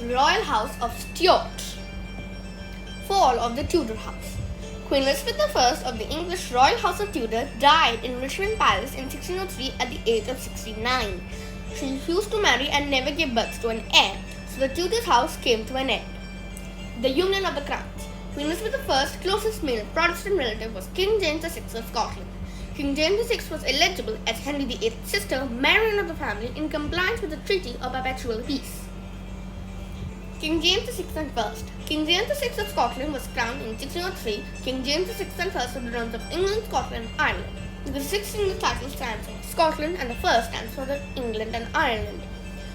royal house of Stuart. Fall of the Tudor house. Queen Elizabeth I of the English royal house of Tudor died in Richmond Palace in 1603 at the age of 69. She refused to marry and never gave birth to an heir, so the Tudor house came to an end. The Union of the Crowns. Queen Elizabeth I's closest male Protestant relative was King James VI of Scotland. King James VI was eligible as Henry VIII's sister, Marianne of the family, in compliance with the Treaty of Perpetual Peace. King James VI and First. King James VI of Scotland was crowned in 1603. King James VI and First of the realms of England, Scotland, and Ireland. The sixth English title stands for Scotland, and the first stands for England and Ireland.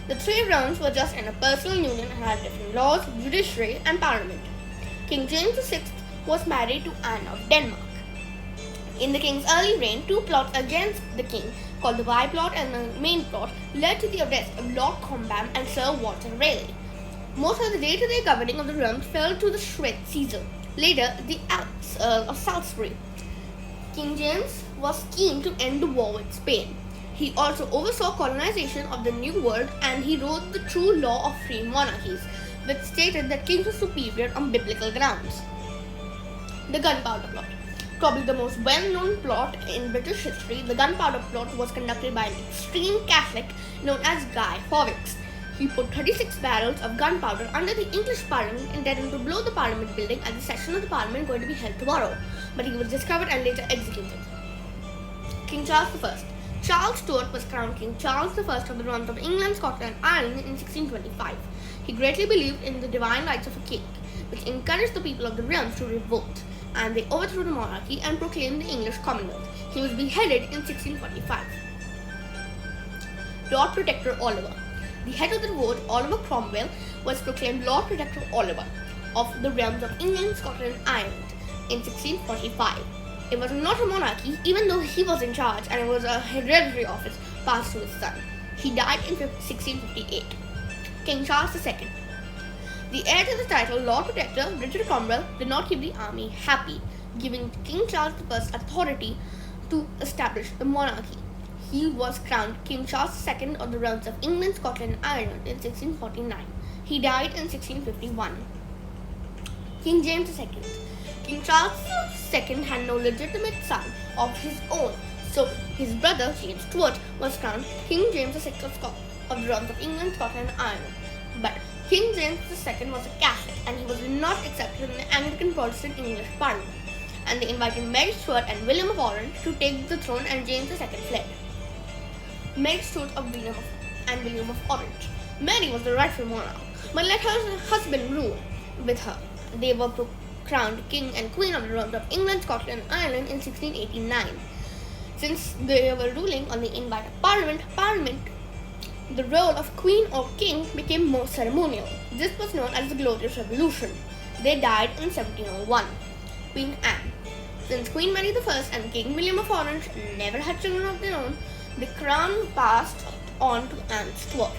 The three realms were just in a personal union and had different laws, judiciary, and parliament. King James VI was married to Anne of Denmark. In the king's early reign, two plots against the king, called the Bye plot and the Main plot, led to the arrest of Lord Cobham and Sir Walter Raleigh. Most of the day-to-day governing of the realms fell to the Shred Caesar, later the Earl of Salisbury. King James was keen to end the war with Spain. He also oversaw colonization of the New World, and he wrote the True Law of Free Monarchies, which stated that kings were superior on biblical grounds. The Gunpowder Plot. Probably the most well-known plot in British history, the Gunpowder Plot was conducted by an extreme Catholic known as Guy Fawkes. He put 36 barrels of gunpowder under the English Parliament, intending to blow the Parliament building at the session of the Parliament going to be held tomorrow, but he was discovered and later executed. King Charles I. Charles Stuart was crowned King Charles I of the realms of England, Scotland, and Ireland in 1625. He greatly believed in the divine rights of a king, which encouraged the people of the realms to revolt, and they overthrew the monarchy and proclaimed the English Commonwealth. He was beheaded in 1645. Lord Protector Oliver. The head of the revolt, Oliver Cromwell, was proclaimed Lord Protector Oliver of the realms of England, Scotland, and Ireland in 1645. It was not a monarchy, even though he was in charge, and it was a hereditary office passed to his son. He died in 1658. King Charles II. The heir to the title, Lord Protector, Richard Cromwell, did not keep the army happy, giving King Charles I authority to establish the monarchy. He was crowned King Charles II of the realms of England, Scotland, and Ireland in 1649. He died in 1651. King James II. King Charles II had no legitimate son of his own, so his brother James Stuart was crowned King James VI of the realms of England, Scotland, and Ireland. But King James II was a Catholic, and he was not accepted in the Anglican Protestant English Parliament, and they invited Mary Stuart and William of Orange to take the throne, and James II fled. Mary Stuart and William of Orange. Mary was the rightful monarch, but let her husband rule with her. They were crowned King and Queen of the realms of England, Scotland, and Ireland in 1689. Since they were ruling on the invite of Parliament, the role of Queen or King became more ceremonial. This was known as the Glorious Revolution. They died in 1701. Queen Anne. Since Queen Mary I and King William of Orange never had children of their own, the crown passed on to Anne Stuart.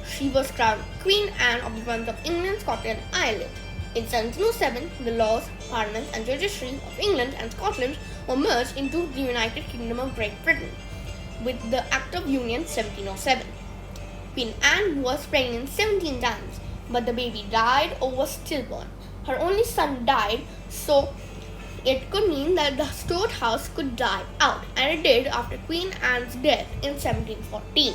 She was crowned Queen Anne of the realms of England, Scotland, and Ireland. In 1707, the laws, parliaments, and judiciary of England and Scotland were merged into the United Kingdom of Great Britain with the Act of Union 1707. Queen Anne was pregnant 17 times, but the baby died or was stillborn. Her only son died, so it could mean that the Stuart house could die out, and it did after Queen Anne's death in 1714.